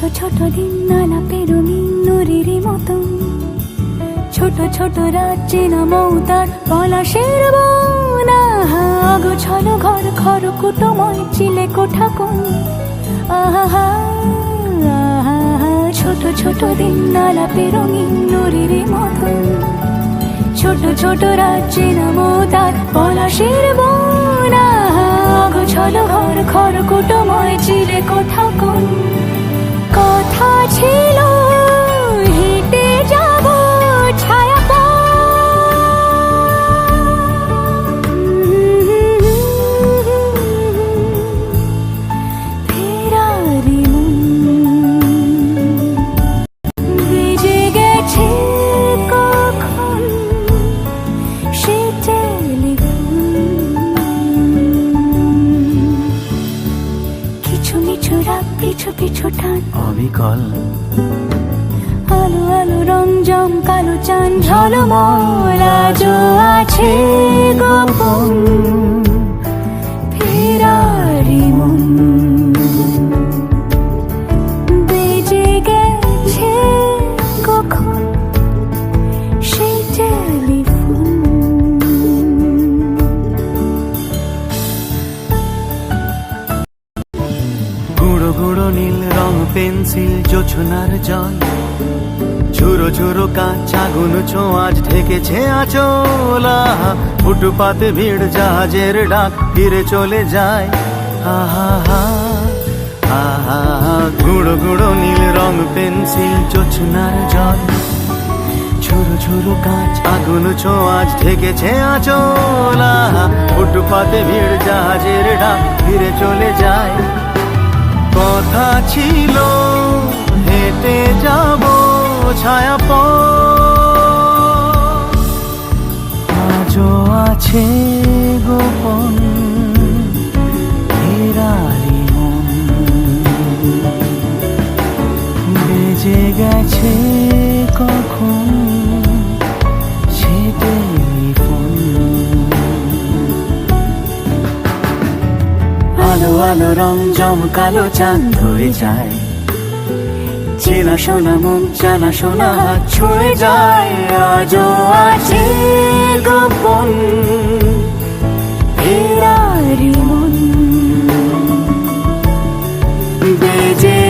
ছোট ছোট দিন আলাপে রঙিন নুরির মতন, ছোট ছোট রাজ্যে নামৌতার পলাশের বনা, গোছালো ঘর ঘর কুটুময় চিলে কোঠা কোন, আহা আহা, ছোট ছোট দিন আলাপে রঙিন নুরির মতন, ছোট ছোট রাজ্যে নামৌতার পলাশের বনা, গোছালো ঘর ঘর কুটুময় চিলে কোঠা কোন। কথা ছিল হেঁটে যাব ছায়া ফেরারি বেজে গেছে কখন সে টেলিফোন, কিছু মিছু রাত পিছু পিছু টান অবিকল আলো আলো রঞ্জম কালো চান ঝলমল, আজও আছে গোপন ফেরারি মন, বেজে গেছে কখন সেই টেলিফোন। গুঁড়ো গুঁড়ো নীল রং পেন্সিল জোছনার জল, ঝুরো ঝুরো কাঁচ আগুন ছোঁয়াজ ঢেকেছে আচলা, ফুটপাতে ভিড় জাহাজের ডাক ফিরে চলে যায়, আহা হা আহা, গুঁড়ো গুঁড়ো নীল রং পেন্সিল জোছনার জল, ঝুরো ঝুরো কাঁচ আগুন ছোঁয়াজ ঢেকেছে আচলা, ফুটপাতে ভিড় জাহাজের ডাক ফিরে চলে যায়। কথা ছিল হেঁটে যাব ছায়া আজও আছে গোপন ফেরারি মন, বেজে গেছে কখন সে টেলিফোন। আলো আলো রং জমকালো চাঁদ ধরে যায়, চেনা শোনা মন জানা শোনা হাত ছুঁয়ে যায়, আজও আছে গোপন ফেরারি মন, বেজে